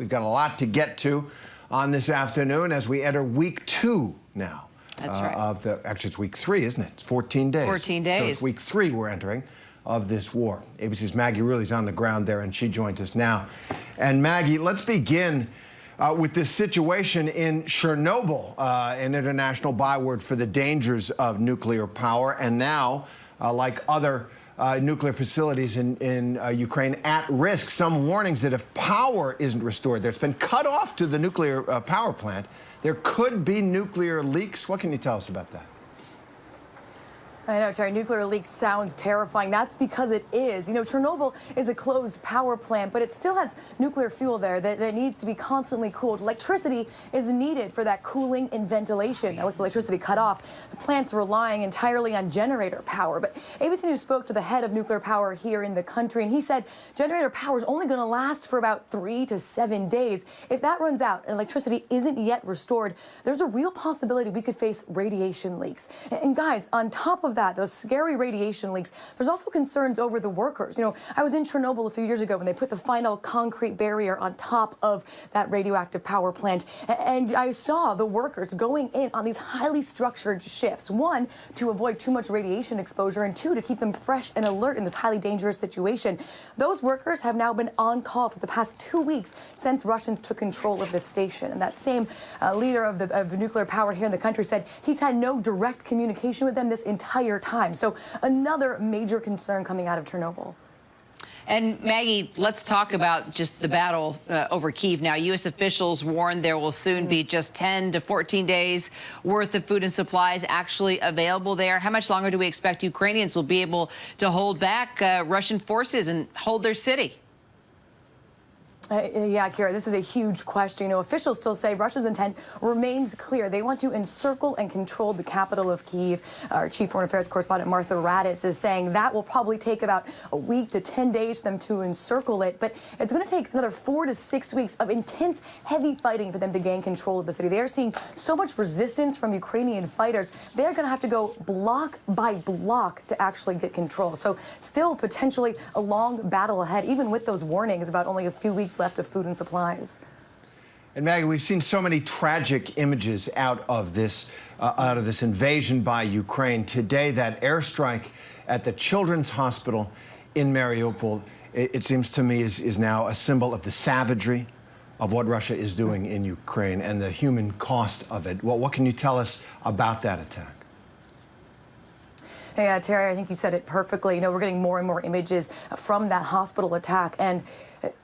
We've got a lot to get to on this afternoon as we enter week 2 now. That's right. Actually, it's week 3, isn't it? It's 14 days. 14 days. So it's week 3 we're entering of this war. ABC's Maggie Rulli's on the ground there, and she joins us now. And Maggie, let's begin with this situation in Chernobyl, an international byword for the dangers of nuclear power, and now, like other nuclear facilities in Ukraine, at risk. Some warnings that if power isn't restored, that's been cut off to the nuclear power plant, there could be nuclear leaks. What can you tell us about that? I know, Terry, nuclear leak sounds terrifying. That's because it is. You know, Chernobyl is a closed power plant, but it still has nuclear fuel there that needs to be constantly cooled. Electricity is needed for that cooling and ventilation. Now, with the electricity cut off, the plant's relying entirely on generator power. But ABC News spoke to the head of nuclear power here in the country, and he said generator power is only going to last for about 3 to 7 days. If that runs out and electricity isn't yet restored, there's a real possibility we could face radiation leaks. And guys, on top of that, those scary radiation leaks, there's also concerns over the workers. You know, I was in Chernobyl a few years ago when they put the final concrete barrier on top of that radioactive power plant, and I saw the workers going in on these highly structured shifts. 1, to avoid too much radiation exposure, and 2, to keep them fresh and alert in this highly dangerous situation. Those workers have now been on call for the past 2 weeks since Russians took control of this station. And that same leader of nuclear power here in the country said he's had no direct communication with them this entire time. So another major concern coming out of Chernobyl. And Maggie, let's talk about just the battle over Kyiv now. U.S. officials warn there will soon be just 10 to 14 days worth of food and supplies actually available there. How much longer do we expect Ukrainians will be able to hold back Russian forces and hold their city? Yeah, Kira, this is a huge question. You know, officials still say Russia's intent remains clear. They want to encircle and control the capital of Kyiv. Our chief foreign affairs correspondent, Martha Raddatz, is saying that will probably take about a week to 10 days for them to encircle it. But it's going to take another 4 to 6 weeks of intense, heavy fighting for them to gain control of the city. They are seeing so much resistance from Ukrainian fighters. They're going to have to go block by block to actually get control. So still potentially a long battle ahead, even with those warnings about only a few weeks left of food and supplies. And Maggie, we've seen so many tragic images out of this invasion by Ukraine. Today, that airstrike at the Children's Hospital in Mariupol, it seems to me, is now a symbol of the savagery of what Russia is doing in Ukraine and the human cost of it. Well, what can you tell us about that attack? Hey, Terry, I think you said it perfectly. You know, we're getting more and more images from that hospital attack, and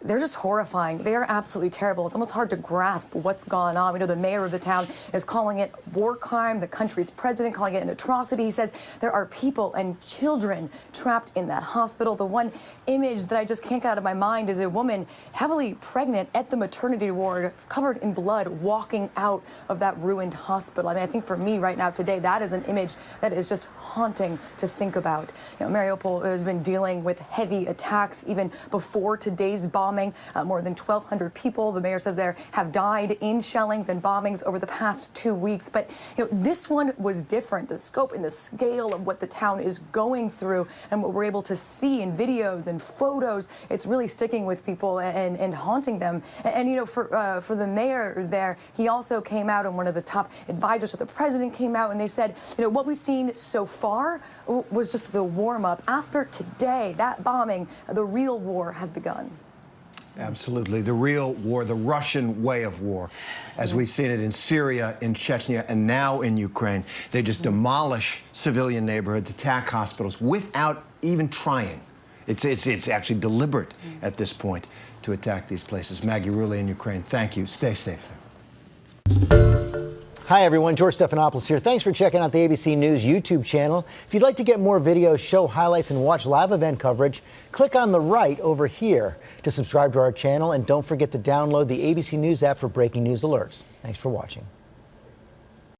they're just horrifying. They are absolutely terrible. It's almost hard to grasp what's gone on. We know the mayor of the town is calling it war crime. The country's president calling it an atrocity. He says there are people and children trapped in that hospital. The one image that I just can't get out of my mind is a woman heavily pregnant at the maternity ward, covered in blood, walking out of that ruined hospital. I mean, I think for me right now today, that is an image that is just haunting to think about. You know, Mariupol has been dealing with heavy attacks even before today's bombing. More than 1,200 people, the mayor says, there have died in shellings and bombings over the past 2 weeks. But you know, this one was different. The scope and the scale of what the town is going through and what we're able to see in videos and photos, it's really sticking with people and haunting them. And you know, for the mayor there, he also came out, and one of the top advisors of the president came out, and they said, you know, what we've seen so far was just the warm-up. After today, that bombing, the real war has begun. Absolutely. The real war, the Russian way of war, as we've seen it in Syria, in Chechnya, and now in Ukraine. They just demolish civilian neighborhoods, attack hospitals without even trying. It's actually deliberate at this point to attack these places. Maggie Rulli in Ukraine, thank you. Stay safe. Hi, everyone. George Stephanopoulos here. Thanks for checking out the ABC News YouTube channel. If you'd like to get more videos, show highlights, and watch live event coverage, click on the right over here to subscribe to our channel. And don't forget to download the ABC News app for breaking news alerts. Thanks for watching.